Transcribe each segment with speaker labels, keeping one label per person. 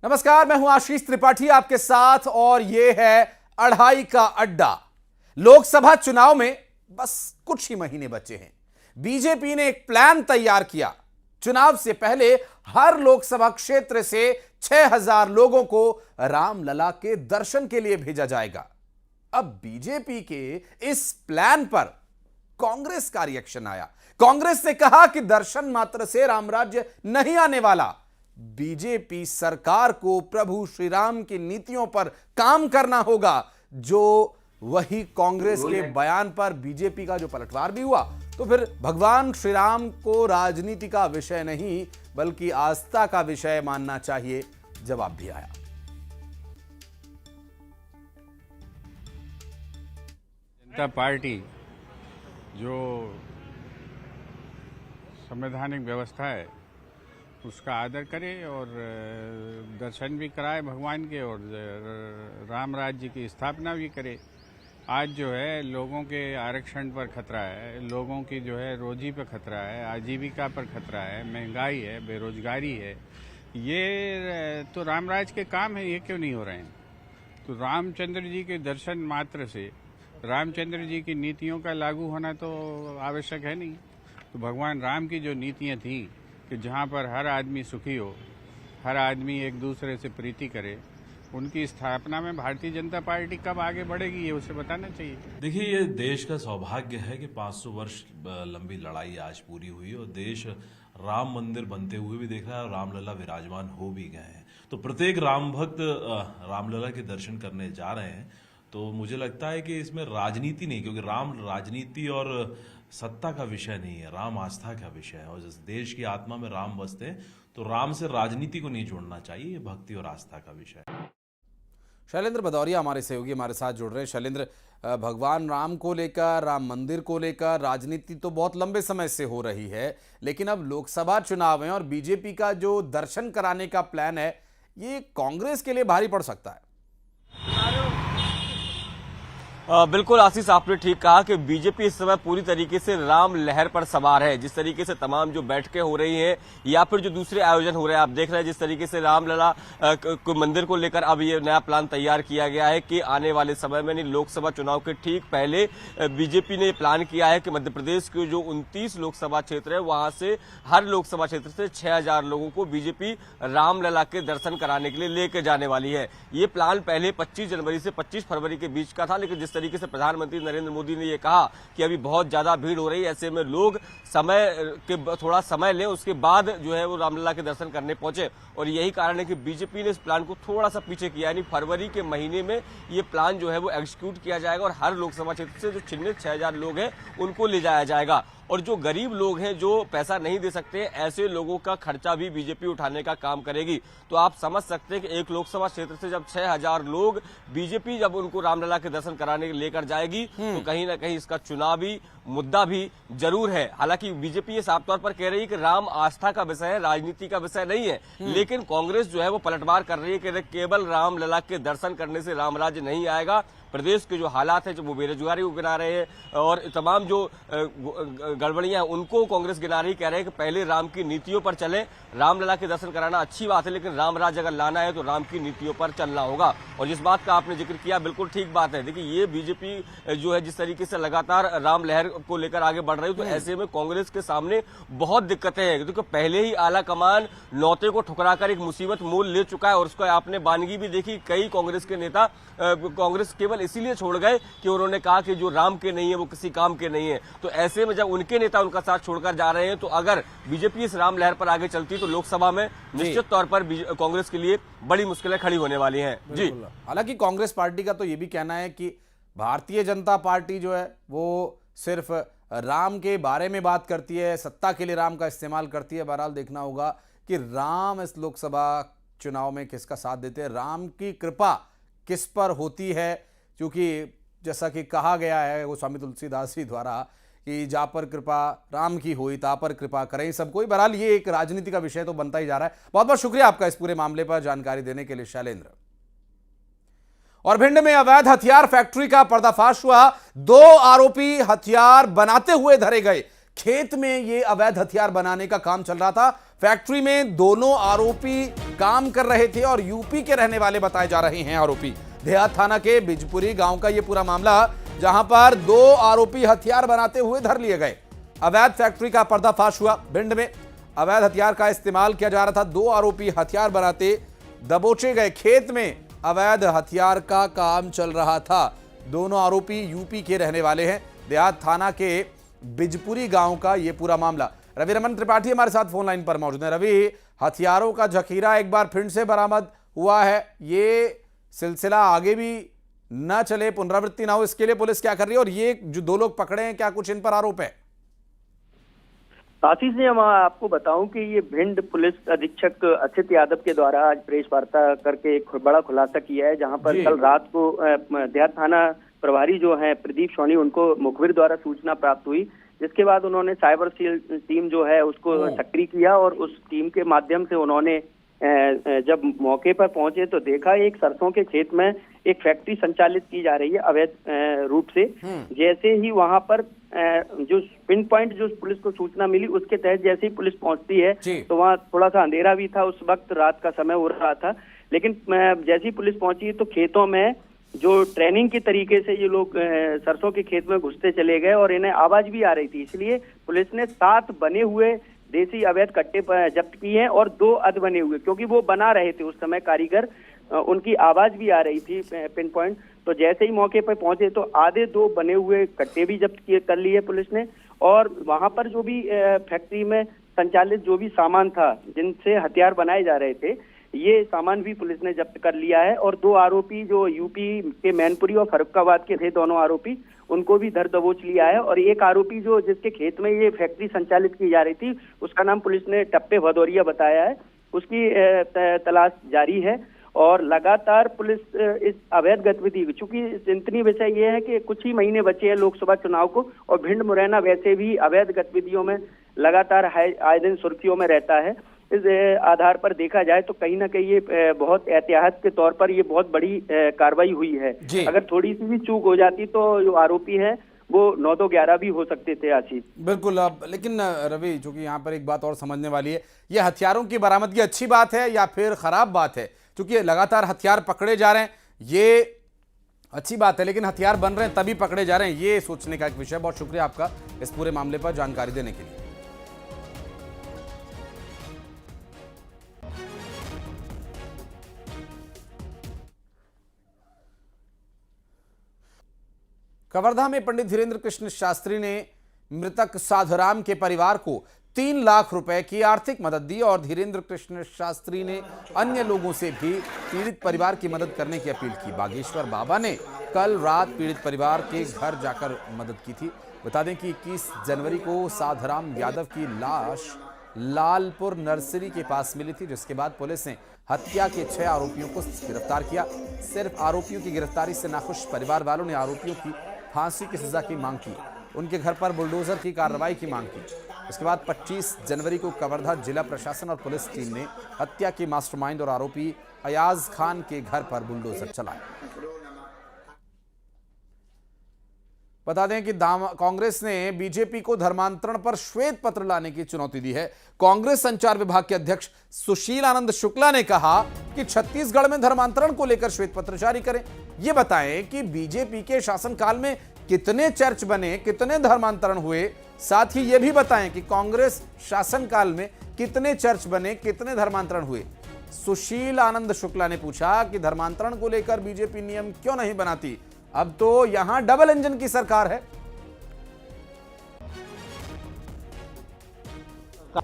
Speaker 1: नमस्कार, मैं हूं आशीष त्रिपाठी आपके साथ और यह है अढ़ाई का अड्डा। लोकसभा चुनाव में बस कुछ ही महीने बचे हैं। बीजेपी ने एक प्लान तैयार किया। चुनाव से पहले हर लोकसभा क्षेत्र से 6000 लोगों को रामलला के दर्शन के लिए भेजा जाएगा। अब बीजेपी के इस प्लान पर कांग्रेस का रिएक्शन आया। कांग्रेस ने कहा कि दर्शन मात्र से रामराज्य नहीं आने वाला। बीजेपी सरकार को प्रभु श्री राम की नीतियों पर काम करना होगा। जो वही कांग्रेस के बयान पर बीजेपी का जो पलटवार भी हुआ, तो फिर भगवान श्री राम को राजनीति का विषय नहीं बल्कि आस्था का विषय मानना चाहिए, जवाब भी आया।
Speaker 2: जनता पार्टी जो संवैधानिक व्यवस्था है उसका आदर करे और दर्शन भी कराए भगवान के और राम राज्य की स्थापना भी करे। आज जो है लोगों के आरक्षण पर खतरा है, लोगों की जो है रोजी पर खतरा है, आजीविका पर खतरा है, महंगाई है, बेरोजगारी है। ये तो रामराज के काम है, ये क्यों नहीं हो रहे हैं? तो रामचंद्र जी के दर्शन मात्र से रामचंद्र जी की नीतियों का लागू होना तो आवश्यक है नहीं। तो भगवान राम की जो नीतियाँ थी कि जहाँ पर हर आदमी सुखी हो, हर आदमी एक दूसरे से प्रीति करे, उनकी स्थापना में भारतीय जनता पार्टी कब आगे बढ़ेगी ये उसे बताना चाहिए।
Speaker 3: देखिए, ये देश का सौभाग्य है कि 500 वर्ष लंबी लड़ाई आज पूरी हुई और देश राम मंदिर बनते हुए भी देख रहा है और रामलला विराजमान हो भी गए हैं। तो प्रत्येक राम भक्त रामलला के दर्शन करने जा रहे हैं। तो मुझे लगता है कि इसमें राजनीति नहीं, क्योंकि राम राजनीति और सत्ता का विषय नहीं है, राम आस्था का विषय है। और जिस देश की आत्मा में राम बसते हैं तो राम से राजनीति को नहीं जोड़ना चाहिए, ये भक्ति और आस्था का विषय है।
Speaker 1: शैलेंद्र भदौरिया हमारे सहयोगी हमारे साथ जुड़ रहे हैं। शैलेंद्र, भगवान राम को लेकर, राम मंदिर को लेकर राजनीति तो बहुत लंबे समय से हो रही है, लेकिन अब लोकसभा चुनाव है और बीजेपी का जो दर्शन कराने का प्लान है ये कांग्रेस के लिए भारी पड़ सकता है।
Speaker 4: बिल्कुल आशीष, आपने ठीक कहा कि बीजेपी इस समय पूरी तरीके से राम लहर पर सवार है। जिस तरीके से तमाम जो बैठकें हो रही हैं या फिर जो दूसरे आयोजन हो रहे हैं, आप देख रहे हैं जिस तरीके से रामलला मंदिर को लेकर अब ये नया प्लान तैयार किया गया है कि आने वाले समय में लोकसभा चुनाव के ठीक पहले बीजेपी ने प्लान किया है कि मध्य प्रदेश के जो 29 लोकसभा क्षेत्र है वहां से हर लोकसभा क्षेत्र से 6000 लोगों को बीजेपी रामलला के दर्शन कराने के लिए लेकर जाने वाली है। ये प्लान पहले 25 जनवरी से 25 फरवरी के बीच का था, लेकिन जिस तरीके से प्रधानमंत्री नरेंद्र मोदी ने ये कहा कि अभी बहुत ज्यादा भीड़ हो रही है, ऐसे में लोग थोड़ा समय लें, उसके बाद जो है वो रामलला के दर्शन करने पहुंचे। और यही कारण है कि बीजेपी ने इस प्लान को थोड़ा सा पीछे किया, यानी फरवरी के महीने में ये प्लान जो है वो एग्जीक्यूट किया जाएगा और हर लोकसभा क्षेत्र से जो चिन्हित 6000 लोग हैं उनको ले जाया जाएगा। और जो गरीब लोग हैं, जो पैसा नहीं दे सकते, ऐसे लोगों का खर्चा भी बीजेपी उठाने का काम करेगी। तो आप समझ सकते हैं कि एक लोकसभा क्षेत्र से जब 6000 लोग बीजेपी जब उनको रामलला के दर्शन कराने लेकर जाएगी तो कहीं ना कहीं इसका चुनावी मुद्दा भी जरूर है। हालांकि बीजेपी ये साफ तौर पर कह रही है कि राम आस्था का विषय है, राजनीति का विषय नहीं है, लेकिन कांग्रेस जो है वो पलटवार कर रही है कि केवल रामलला के दर्शन करने से रामराज्य नहीं आएगा। प्रदेश के जो हालात है, जो वो बेरोजगारी को गिना रहे हैं और तमाम जो गड़बड़ियां हैं उनको कांग्रेस गिना रही, कह रहे हैं कि पहले राम की नीतियों पर चले। रामलला के दर्शन कराना अच्छी बात है, लेकिन रामराज अगर लाना है तो राम की नीतियों पर चलना होगा। और जिस बात का आपने जिक्र किया, बिल्कुल ठीक बात है। देखिए, ये बीजेपी जो है जिस तरीके से लगातार राम लहर को लेकर आगे बढ़ रही है, तो ऐसे में कांग्रेस के सामने बहुत दिक्कतें हैं, क्योंकि पहले ही आला कमान नौते को ठुकराकर एक मुसीबत मोल ले चुका है। और उसको आपने बानगी भी देखी, कई कांग्रेस के नेता कांग्रेस केवल इसीलिए छोड़ गए कि उन्होंने कहा कि जो राम के नहीं है वो किसी काम के नहीं है। तो ऐसे में जब उनके नेता उनका साथ छोड़कर जा रहे हैं, तो अगर बीजेपी इस राम लहर पर आगे चलती तो लोकसभा में निश्चित तौर पर कांग्रेस के लिए बड़ी मुश्किलें खड़ी होने वाली हैं। जी,
Speaker 1: हालांकि कांग्रेस पार्टी का तो ये भी कहना है कि भारतीय जनता पार्टी जो है वो सिर्फ राम के बारे में बात करती है, सत्ता के लिए राम का इस्तेमाल करती है। बहरहाल देखना होगा कि राम इस लोकसभा चुनाव में किसका साथ देते हैं, राम की कृपा किस पर होती है। क्योंकि जैसा कि कहा गया है गोस्वामी तुलसीदास जी द्वारा कि जा पर कृपा राम की हुई ता पर कृपा करें सब कोई। बहरहाल ये एक राजनीति का विषय तो बनता ही जा रहा है। बहुत बहुत शुक्रिया आपका इस पूरे मामले पर जानकारी देने के लिए शैलेंद्र। और भिंड में अवैध हथियार फैक्ट्री का पर्दाफाश हुआ। 2 आरोपी हथियार बनाते हुए धरे गए। खेत में यह अवैध हथियार बनाने का काम चल रहा था। फैक्ट्री में दोनों आरोपी काम कर रहे थे और यूपी के रहने वाले बताए जा रहे हैं आरोपी। देहात थाना के बिजपुरी गांव का यह पूरा मामला, जहां पर 2 आरोपी हथियार बनाते हुए धर लिए गए। अवैध फैक्ट्री का पर्दाफाश हुआ। भिंड में अवैध हथियार का इस्तेमाल किया जा रहा था। 2 आरोपी हथियार बनाते दबोचे गए। खेत में अवैध हथियार का काम चल रहा था। दोनों आरोपी यूपी के रहने वाले हैं। देहात थाना के बिजपुरी गांव का यह पूरा मामला। रवि रमन त्रिपाठी हमारे साथ फोन लाइन पर मौजूद है। रवि, हथियारों का जखीरा एक बार फिर से बरामद हुआ है। ये सिलसिला आगे भी न चले, पुनरावृत्ति ना हो, इसके लिए पुलिस क्या कर रही है? और ये जो 2 लोग पकड़े हैं, क्या कुछ इन पर आरोप है?
Speaker 5: आशीष जी, मैं आपको बताऊं कि ये भिंड पुलिस अधीक्षक अक्षित यादव के द्वारा आज प्रेस वार्ता करके एक बड़ा खुलासा किया है, जहां पर कल रात को देहात थाना प्रभारी जो है प्रदीप सोनी, उनको मुखबिर द्वारा सूचना प्राप्त हुई, जिसके बाद उन्होंने साइबर सेल टीम जो है उसको सक्रिय किया और उस टीम के माध्यम से उन्होंने जब मौके पर पहुंचे तो देखा एक सरसों के खेत में एक फैक्ट्री संचालित की जा रही है अवैध रूप से। जैसे ही वहां पर जो पिन पॉइंट जो पुलिस को सूचना मिली, उसके तहत जैसे ही पुलिस पहुंचती है तो वहां थोड़ा सा अंधेरा भी था, उस वक्त रात का समय हो रहा था, लेकिन जैसे ही पुलिस पहुंची तो खेतों में जो ट्रेनिंग के तरीके से ये लोग सरसों के खेत में घुसते चले गए और इन्हें आवाज भी आ रही थी। इसलिए पुलिस ने 7 बने हुए देसी अवैध कट्टे जब्त किए हैं और 2 अध बने हुए, क्योंकि वो बना रहे थे उस समय कारीगर, उनकी आवाज भी आ रही थी पिन पॉइंट। तो जैसे ही मौके पर पहुंचे तो आधे 2 बने हुए कट्टे भी जब्त कर लिए पुलिस ने, और वहां पर जो भी फैक्ट्री में संचालित जो भी सामान था जिनसे हथियार बनाए जा रहे थे, ये सामान भी पुलिस ने जब्त कर लिया है। और 2 आरोपी जो यूपी के मैनपुरी और फर्रुखाबाद के थे, दोनों आरोपी, उनको भी धर दबोच लिया है। और एक आरोपी जो जिसके खेत में ये फैक्ट्री संचालित की जा रही थी, उसका नाम पुलिस ने टप्पे भदौरिया बताया है, उसकी तलाश जारी है। और लगातार पुलिस इस अवैध गतिविधि, चूंकि चिंतनीय विषय ये है कि कुछ ही महीने बचे हैं लोकसभा चुनाव को, और भिंड मुरैना वैसे भी अवैध गतिविधियों में लगातार आए दिन सुर्खियों में रहता है। इस आधार पर देखा जाए तो कहीं ना कहीं ये बहुत एहतियात के तौर पर ये बहुत बड़ी कार्रवाई हुई है। अगर थोड़ी सी भी चूक हो जाती तो जो आरोपी है वो 9-2-11 भी हो सकते थे आशीष।
Speaker 1: बिल्कुल। लेकिन रवि, चूंकि यहाँ पर एक बात और समझने वाली है, ये हथियारों की बरामदगी अच्छी बात है या फिर खराब बात है? क्योंकि लगातार हथियार पकड़े जा रहे हैं, ये अच्छी बात है, लेकिन हथियार बन रहे हैं तभी पकड़े जा रहे हैं, ये सोचने का एक विषय। बहुत शुक्रिया आपका इस पूरे मामले पर जानकारी देने के लिए। कवर्धा में पंडित धीरेन्द्र कृष्ण शास्त्री ने मृतक साधुराम के परिवार को 3 लाख रुपए की आर्थिक मदद दी और धीरेन्द्र कृष्ण शास्त्री ने अन्य लोगों से भी पीड़ित परिवार की मदद करने की अपील की। बागेश्वर बाबा ने कल रात पीड़ित परिवार के घर जाकर मदद की थी। बता दें कि 21 जनवरी को साधुराम यादव की लाश लालपुर नर्सरी के पास मिली थी, जिसके बाद पुलिस ने हत्या के 6 आरोपियों को गिरफ्तार किया। सिर्फ आरोपियों की गिरफ्तारी से नाखुश परिवार वालों ने आरोपियों की फांसी की सजा की मांग की, उनके घर पर बुलडोजर की कार्रवाई की मांग की। इसके बाद 25 जनवरी को कवर्धा जिला प्रशासन और पुलिस टीम ने हत्या के मास्टरमाइंड और आरोपी अयाज खान के घर पर बुलडोजर चलाया। बता दें कि कांग्रेस ने बीजेपी को धर्मांतरण पर श्वेत पत्र लाने की चुनौती दी है। कांग्रेस संचार विभाग के अध्यक्ष सुशील आनंद शुक्ला ने कहा कि छत्तीसगढ़ में धर्मांतरण को लेकर श्वेत पत्र जारी करें। यह बताएं कि बीजेपी के शासनकाल में कितने चर्च बने, कितने धर्मांतरण हुए, साथ ही यह भी बताएं कि कांग्रेस शासनकाल में कितने चर्च बने, कितने धर्मांतरण हुए। सुशील आनंद शुक्ला ने पूछा कि धर्मांतरण को लेकर बीजेपी नियम क्यों नहीं बनाती, अब तो यहां डबल इंजन की सरकार है।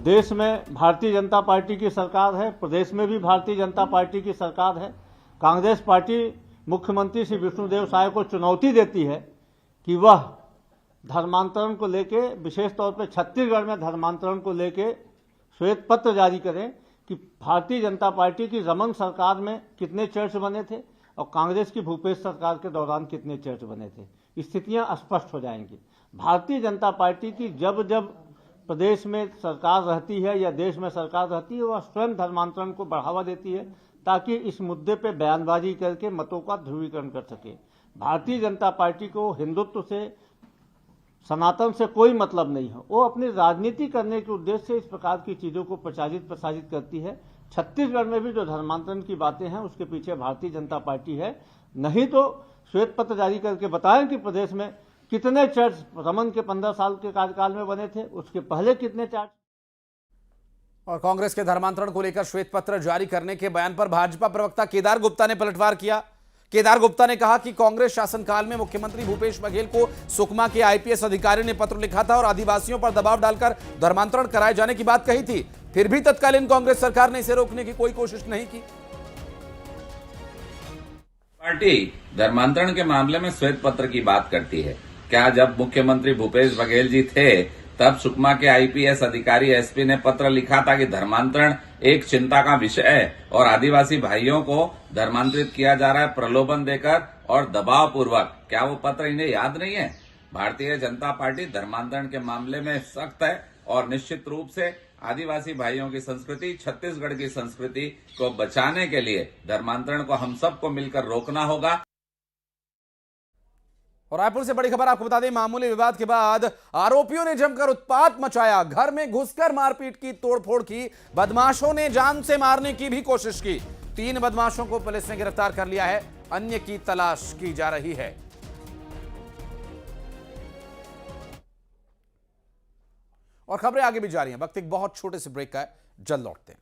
Speaker 6: देश में भारतीय जनता पार्टी की सरकार है, प्रदेश में भी भारतीय जनता पार्टी की सरकार है। कांग्रेस पार्टी मुख्यमंत्री श्री विष्णुदेव साय को चुनौती देती है कि वह धर्मांतरण को लेके, विशेष तौर पर छत्तीसगढ़ में धर्मांतरण को लेके श्वेत पत्र जारी करें कि भारतीय जनता पार्टी की रमन सरकार में कितने चर्च बने थे और कांग्रेस की भूपेश सरकार के दौरान कितने चर्च बने थे। स्थितियां स्पष्ट हो जाएंगी। भारतीय जनता पार्टी की जब जब प्रदेश में सरकार रहती है या देश में सरकार रहती है, वह स्वयं धर्मांतरण को बढ़ावा देती है ताकि इस मुद्दे पे बयानबाजी करके मतों का ध्रुवीकरण कर सके। भारतीय जनता पार्टी को हिंदुत्व से, सनातन से कोई मतलब नहीं है। वो अपनी राजनीति करने के उद्देश्य से इस प्रकार की चीजों को प्रचारित प्रसारित करती है। छत्तीसगढ़ में भी जो धर्मांतरण की बातें हैं उसके पीछे भारतीय जनता पार्टी है। नहीं तो श्वेत पत्र जारी करके बताएं कि प्रदेश में कितने चर्च रमन के 15 साल के कार्यकाल में बने थे, उसके पहले कितने चर्च।
Speaker 1: और कांग्रेस के धर्मांतरण को लेकर श्वेत पत्र जारी करने के बयान पर भाजपा प्रवक्ता केदार गुप्ता ने पलटवार किया। केदार गुप्ता ने कहा कि कांग्रेस शासनकाल में मुख्यमंत्री भूपेश बघेल को सुकमा के आईपीएस अधिकारी ने पत्र लिखा था और आदिवासियों पर दबाव डालकर धर्मांतरण कराए जाने की बात कही थी। फिर भी तत्कालीन कांग्रेस सरकार ने इसे रोकने की कोई कोशिश नहीं की।
Speaker 7: पार्टी धर्मांतरण के मामले में श्वेत पत्र की बात करती है। क्या जब मुख्यमंत्री भूपेश बघेल जी थे तब सुकमा के आईपीएस अधिकारी एसपी ने पत्र लिखा था कि धर्मांतरण एक चिंता का विषय है और आदिवासी भाइयों को धर्मांतरित किया जा रहा है प्रलोभन देकर और दबाव पूर्वक? क्या वो पत्र इन्हें याद नहीं है? भारतीय जनता पार्टी धर्मांतरण के मामले में सख्त है और निश्चित रूप से आदिवासी भाइयों की संस्कृति, छत्तीसगढ़ की संस्कृति को बचाने के लिए धर्मांतरण को हम सबको मिलकर रोकना होगा।
Speaker 1: और रायपुर से बड़ी खबर आपको बता दें, मामूली विवाद के बाद आरोपियों ने जमकर उत्पात मचाया। घर में घुसकर मारपीट की, तोड़फोड़ की। बदमाशों ने जान से मारने की भी कोशिश की। 3 बदमाशों को पुलिस ने गिरफ्तार कर लिया है, अन्य की तलाश की जा रही है। और खबरें आगे भी जारी हैं। वक्त एक बहुत छोटे से ब्रेक का है, जल्द लौटते हैं।